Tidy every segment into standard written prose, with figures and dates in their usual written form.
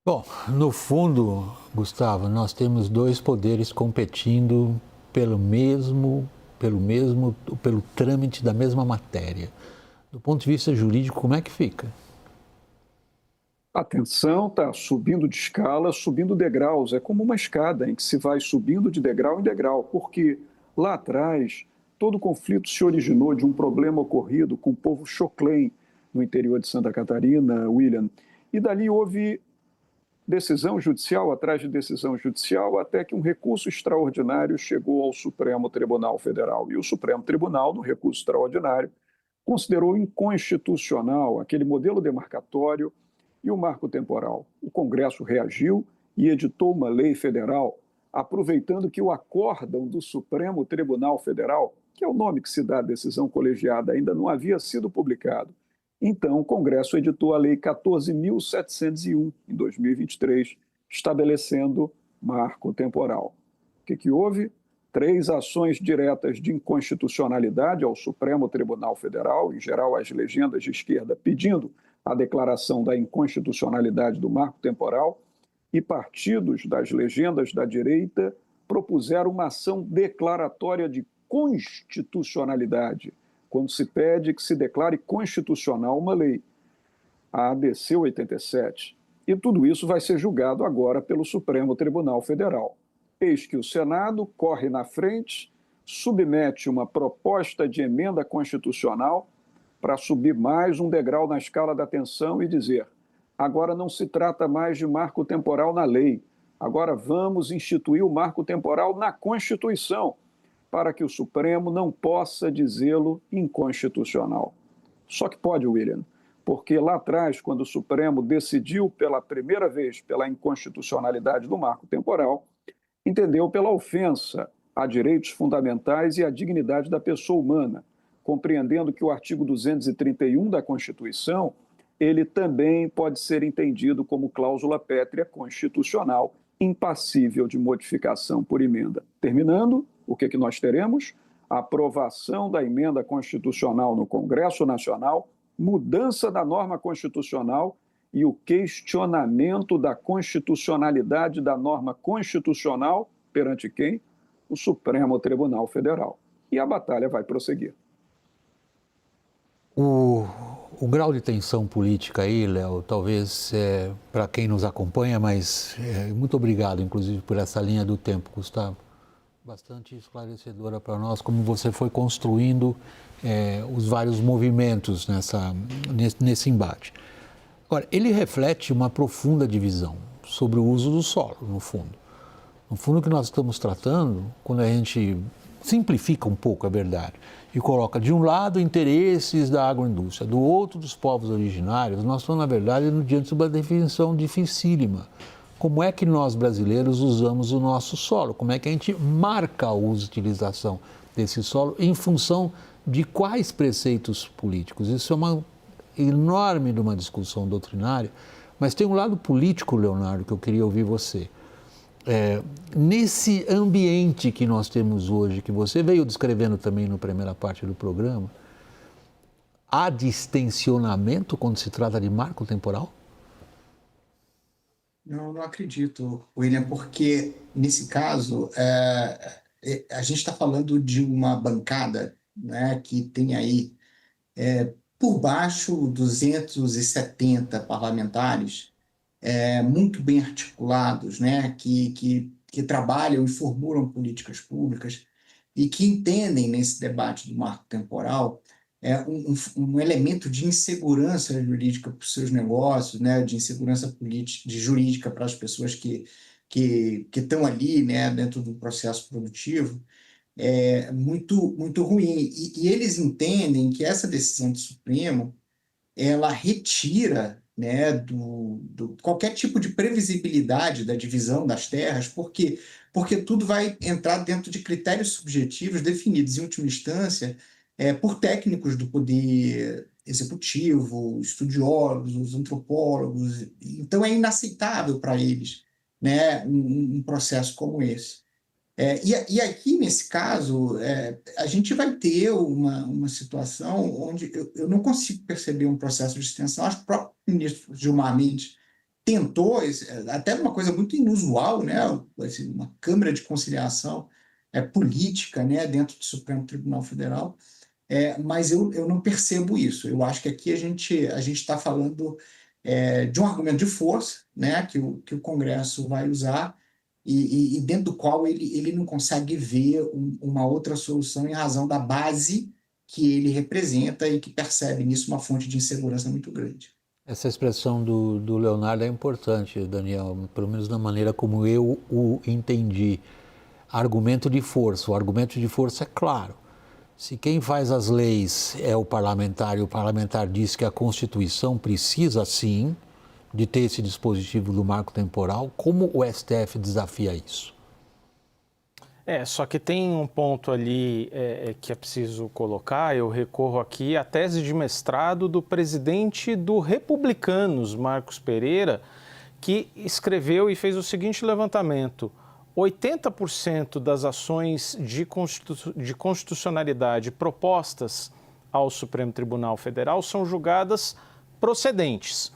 Bom, no fundo, Gustavo, nós temos dois poderes competindo pelo trâmite da mesma matéria. Do ponto de vista jurídico, como é que fica? A tensão está subindo de escala, subindo degraus. É como uma escada em que se vai subindo de degrau em degrau, porque lá atrás todo o conflito se originou de um problema ocorrido com o povo Xoclen, no interior de Santa Catarina, William. E dali houve decisão judicial atrás de decisão judicial, até que um recurso extraordinário chegou ao Supremo Tribunal Federal. E o Supremo Tribunal, no recurso extraordinário, considerou inconstitucional aquele modelo demarcatório e o marco temporal. O Congresso reagiu e editou uma lei federal, aproveitando que o acórdão do Supremo Tribunal Federal, que é o nome que se dá à decisão colegiada, ainda não havia sido publicado. Então, o Congresso editou a Lei 14.701, em 2023, estabelecendo marco temporal. O que houve? Três ações diretas de inconstitucionalidade ao Supremo Tribunal Federal, em geral as legendas de esquerda pedindo a declaração da inconstitucionalidade do marco temporal, e partidos das legendas da direita propuseram uma ação declaratória de constitucionalidade, quando se pede que se declare constitucional uma lei, a ADC 87. E tudo isso vai ser julgado agora pelo Supremo Tribunal Federal. Eis que o Senado corre na frente, submete uma proposta de emenda constitucional para subir mais um degrau na escala da tensão e dizer: agora não se trata mais de marco temporal na lei, agora vamos instituir o marco temporal na Constituição, para que o Supremo não possa dizê-lo inconstitucional. Só que pode, William, porque lá atrás, quando o Supremo decidiu pela primeira vez pela inconstitucionalidade do marco temporal, entendeu pela ofensa a direitos fundamentais e à dignidade da pessoa humana, compreendendo que o artigo 231 da Constituição, ele também pode ser entendido como cláusula pétrea constitucional, impassível de modificação por emenda. Terminando, o que nós teremos? A aprovação da emenda constitucional no Congresso Nacional, mudança da norma constitucional e o questionamento da constitucionalidade da norma constitucional perante quem? O Supremo Tribunal Federal. E a batalha vai prosseguir. O, o grau de tensão política aí, Léo, talvez para quem nos acompanha, mas muito obrigado, inclusive, por essa linha do tempo, Gustavo. Bastante esclarecedora para nós, como você foi construindo os vários movimentos nesse embate. Agora, ele reflete uma profunda divisão sobre o uso do solo, no fundo. No fundo, o que nós estamos tratando, quando a gente simplifica um pouco a verdade e coloca de um lado interesses da agroindústria, do outro dos povos originários, nós estamos, na verdade, diante de uma definição dificílima. Como é que nós brasileiros usamos o nosso solo? Como é que a gente marca a utilização desse solo em função de quais preceitos políticos? Isso é uma enorme de uma discussão doutrinária, mas tem um lado político, Leonardo, que eu queria ouvir você. Nesse ambiente que nós temos hoje, que você veio descrevendo também na primeira parte do programa, há distensionamento quando se trata de marco temporal? Não acredito, William, porque nesse caso a gente está falando de uma bancada, né, que tem aí por baixo 270 parlamentares muito bem articulados, né, que trabalham e formulam políticas públicas e que entendem nesse debate do marco temporal um elemento de insegurança jurídica para os seus negócios, né, de insegurança política, de jurídica para as pessoas que estão ali, né, dentro do processo produtivo, muito ruim. E eles entendem que essa decisão do Supremo ela retira, né, qualquer tipo de previsibilidade da divisão das terras, porque tudo vai entrar dentro de critérios subjetivos definidos, em última instância, por técnicos do poder executivo, estudiosos, antropólogos. Então, é inaceitável para eles, né, um processo como esse. E aqui, nesse caso, a gente vai ter uma situação onde eu não consigo perceber um processo de extensão. Acho que o próprio ministro Gilmar Mendes tentou, até uma coisa muito inusual, né? Assim, uma Câmara de Conciliação política, né, dentro do Supremo Tribunal Federal, mas eu não percebo isso. Eu acho que aqui a gente está falando de um argumento de força, né, que o Congresso vai usar e dentro do qual ele não consegue ver uma outra solução em razão da base que ele representa e que percebe nisso uma fonte de insegurança muito grande. Essa expressão do Leonardo é importante, Daniel, pelo menos da maneira como eu o entendi. Argumento de força. O argumento de força é claro. Se quem faz as leis é o parlamentar e o parlamentar diz que a Constituição precisa, sim, de ter esse dispositivo do marco temporal, como o STF desafia isso? Só que tem um ponto ali que é preciso colocar. Eu recorro aqui à tese de mestrado do presidente do Republicanos, Marcos Pereira, que escreveu e fez o seguinte levantamento: 80% das ações de constitucionalidade propostas ao Supremo Tribunal Federal são julgadas procedentes.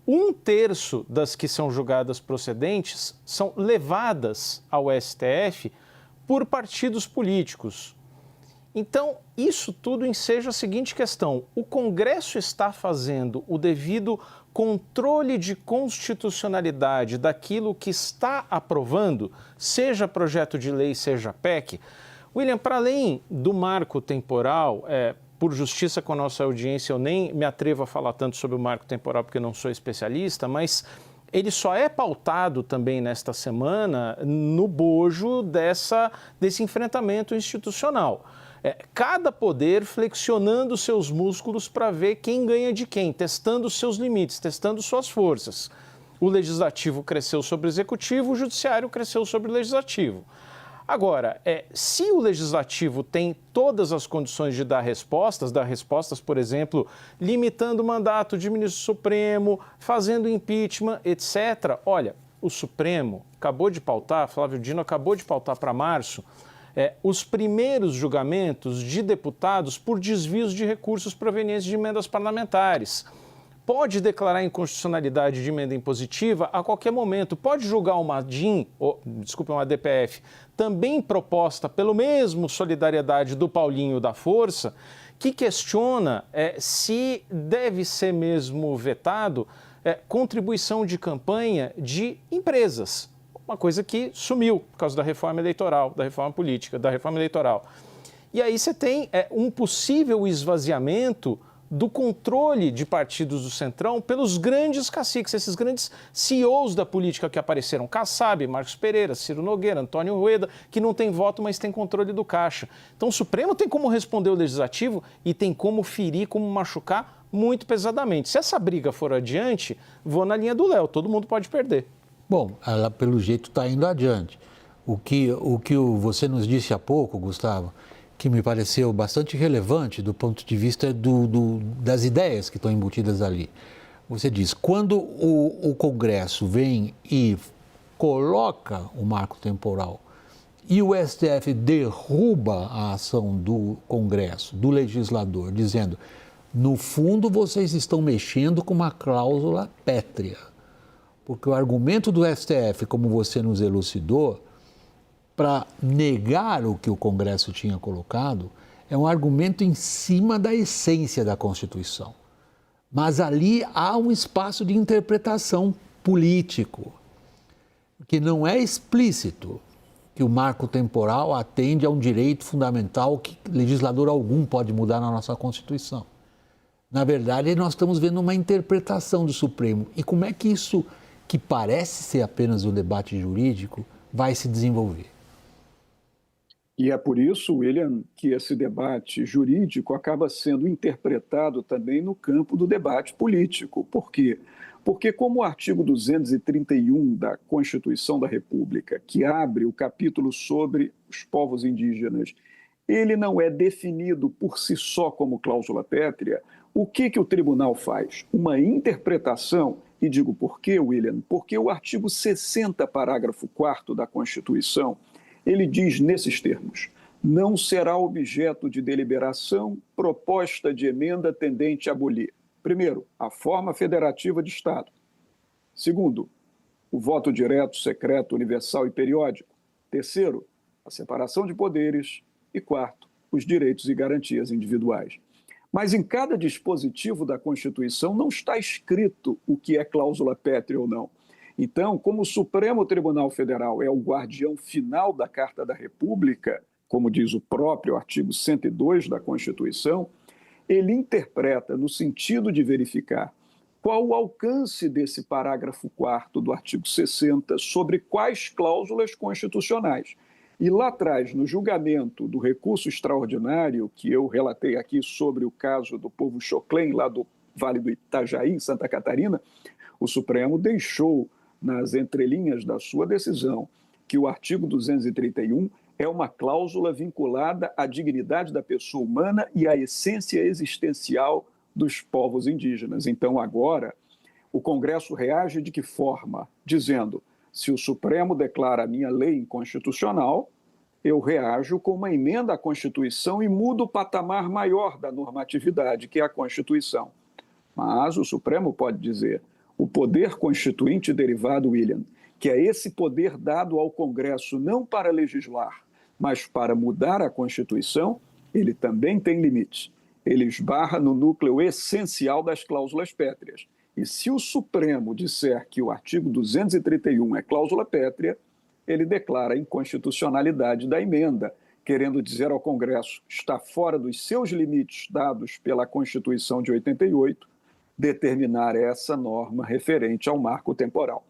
1/3 das que são julgadas procedentes são levadas ao STF por partidos políticos. Então, isso tudo enseja a seguinte questão: o Congresso está fazendo o devido controle de constitucionalidade daquilo que está aprovando, seja projeto de lei, seja PEC? William, para além do marco temporal, por justiça com a nossa audiência, eu nem me atrevo a falar tanto sobre o marco temporal porque não sou especialista, mas ele só é pautado também nesta semana no bojo desse enfrentamento institucional. Cada poder flexionando seus músculos para ver quem ganha de quem, testando seus limites, testando suas forças. O legislativo cresceu sobre o executivo, o judiciário cresceu sobre o legislativo. Agora, se o legislativo tem todas as condições de dar respostas, por exemplo, limitando o mandato de ministro supremo, fazendo impeachment, etc. Olha, o Supremo acabou de pautar, Flávio Dino acabou de pautar para março, os primeiros julgamentos de deputados por desvios de recursos provenientes de emendas parlamentares. Pode declarar inconstitucionalidade de emenda impositiva a qualquer momento. Pode julgar uma DPF, também proposta pelo mesmo Solidariedade do Paulinho da Força, que questiona se deve ser mesmo vetado contribuição de campanha de empresas. Uma coisa que sumiu por causa da reforma eleitoral, da reforma política, da reforma eleitoral. E aí você tem um possível esvaziamento do controle de partidos do Centrão pelos grandes caciques, esses grandes CEOs da política que apareceram: Kassab, Marcos Pereira, Ciro Nogueira, Antônio Rueda, que não tem voto, mas tem controle do caixa. Então o Supremo tem como responder o Legislativo e tem como ferir, como machucar muito pesadamente. Se essa briga for adiante, vou na linha do Léo, todo mundo pode perder. Bom, ela pelo jeito está indo adiante. O que você nos disse há pouco, Gustavo, que me pareceu bastante relevante do ponto de vista das ideias que estão embutidas ali. Você diz, quando o Congresso vem e coloca o marco temporal e o STF derruba a ação do Congresso, do legislador, dizendo, no fundo vocês estão mexendo com uma cláusula pétrea. Porque o argumento do STF, como você nos elucidou, para negar o que o Congresso tinha colocado, é um argumento em cima da essência da Constituição. Mas ali há um espaço de interpretação político, que não é explícito, que o marco temporal atende a um direito fundamental que legislador algum pode mudar na nossa Constituição. Na verdade, nós estamos vendo uma interpretação do Supremo. E como é que isso, que parece ser apenas um debate jurídico, vai se desenvolver? E é por isso, William, que esse debate jurídico acaba sendo interpretado também no campo do debate político. Por quê? Porque como o artigo 231 da Constituição da República, que abre o capítulo sobre os povos indígenas, ele não é definido por si só como cláusula pétrea, o que o tribunal faz? Uma interpretação, e digo por quê, William? Porque o artigo 60, parágrafo 4º da Constituição, ele diz nesses termos: não será objeto de deliberação proposta de emenda tendente a abolir, primeiro, a forma federativa de Estado. Segundo, o voto direto, secreto, universal e periódico. Terceiro, a separação de poderes. E quarto, os direitos e garantias individuais. Mas em cada dispositivo da Constituição não está escrito o que é cláusula pétrea ou não. Então, como o Supremo Tribunal Federal é o guardião final da Carta da República, como diz o próprio artigo 102 da Constituição, ele interpreta no sentido de verificar qual o alcance desse parágrafo 4º do artigo 60 sobre quais cláusulas constitucionais. E lá atrás, no julgamento do recurso extraordinário, que eu relatei aqui sobre o caso do povo Choclen, lá do Vale do Itajaí, em Santa Catarina, o Supremo deixou nas entrelinhas da sua decisão que o artigo 231 é uma cláusula vinculada à dignidade da pessoa humana e à essência existencial dos povos indígenas. Então, agora, o Congresso reage de que forma? Dizendo, se o Supremo declara a minha lei inconstitucional, eu reajo com uma emenda à Constituição e mudo o patamar maior da normatividade, que é a Constituição. Mas o Supremo pode dizer, o poder constituinte derivado, William, que é esse poder dado ao Congresso não para legislar, mas para mudar a Constituição, ele também tem limites. Ele esbarra no núcleo essencial das cláusulas pétreas. E se o Supremo disser que o artigo 231 é cláusula pétrea, ele declara a inconstitucionalidade da emenda, querendo dizer ao Congresso que está fora dos seus limites dados pela Constituição de 88, determinar essa norma referente ao marco temporal.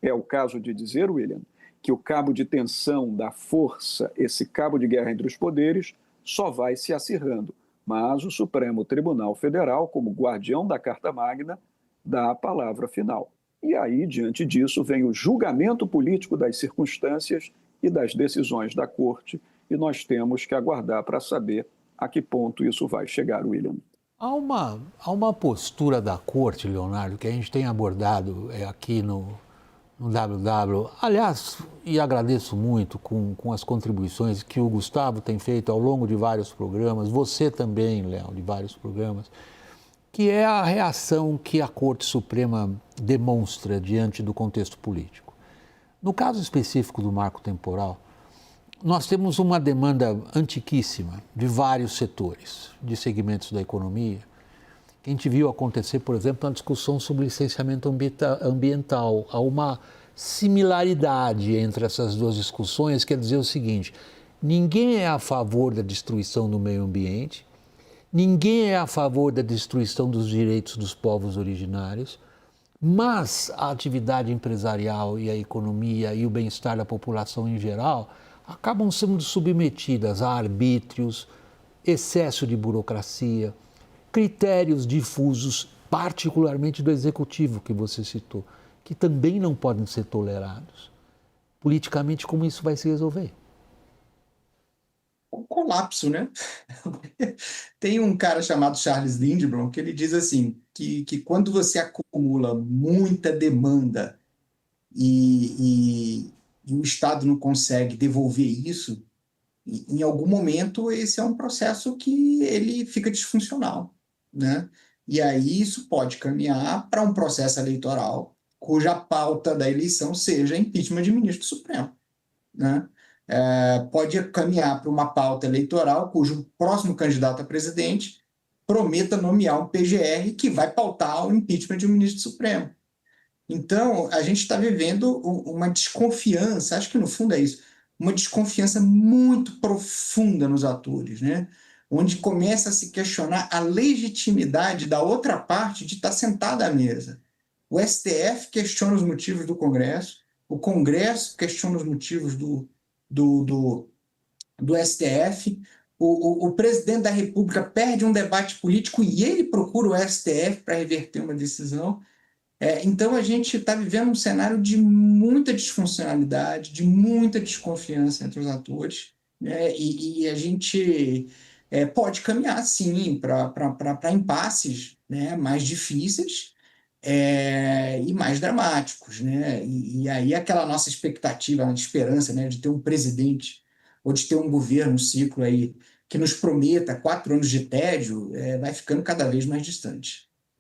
É o caso de dizer, William, que o cabo de tensão da força, esse cabo de guerra entre os poderes, só vai se acirrando. Mas o Supremo Tribunal Federal, como guardião da Carta Magna, dá a palavra final. E aí, diante disso, vem o julgamento político das circunstâncias e das decisões da Corte, e nós temos que aguardar para saber a que ponto isso vai chegar, William. Há uma postura da Corte, Leonardo, que a gente tem abordado aqui no WW. Aliás, e agradeço muito com as contribuições que o Gustavo tem feito ao longo de vários programas, você também, Léo, de vários programas, que é a reação que a Corte Suprema demonstra diante do contexto político. No caso específico do marco temporal, nós temos uma demanda antiquíssima de vários setores, de segmentos da economia, que a gente viu acontecer, por exemplo, na discussão sobre licenciamento ambiental. Há uma similaridade entre essas duas discussões, quer dizer o seguinte, ninguém é a favor da destruição do meio ambiente, ninguém é a favor da destruição dos direitos dos povos originários, mas a atividade empresarial e a economia e o bem-estar da população em geral acabam sendo submetidas a arbítrios, excesso de burocracia, critérios difusos, particularmente do executivo que você citou, que também não podem ser tolerados. Politicamente, como isso vai se resolver? Um colapso, né? Tem um cara chamado Charles Lindblom que ele diz assim, que quando você acumula muita demanda e o Estado não consegue devolver isso, em algum momento esse é um processo que ele fica disfuncional, né? E aí isso pode caminhar para um processo eleitoral cuja pauta da eleição seja impeachment de ministro do Supremo, né? Pode caminhar para uma pauta eleitoral cujo próximo candidato a presidente prometa nomear um PGR que vai pautar o impeachment de um ministro do Supremo. Então, a gente está vivendo uma desconfiança, acho que no fundo é isso, uma desconfiança muito profunda nos atores, né? Onde começa a se questionar a legitimidade da outra parte de estar sentada à mesa. O STF questiona os motivos do Congresso, o Congresso questiona os motivos do STF, o presidente da República perde um debate político e ele procura o STF para reverter uma decisão. Então, a gente está vivendo um cenário de muita disfuncionalidade, de muita desconfiança entre os atores, né? E a gente pode caminhar, sim, para impasses, né, mais difíceis e mais dramáticos, né? E aí aquela nossa expectativa, a esperança, né, de ter um presidente ou de ter um governo, um ciclo aí, que nos prometa 4 anos de tédio, vai ficando cada vez mais distante.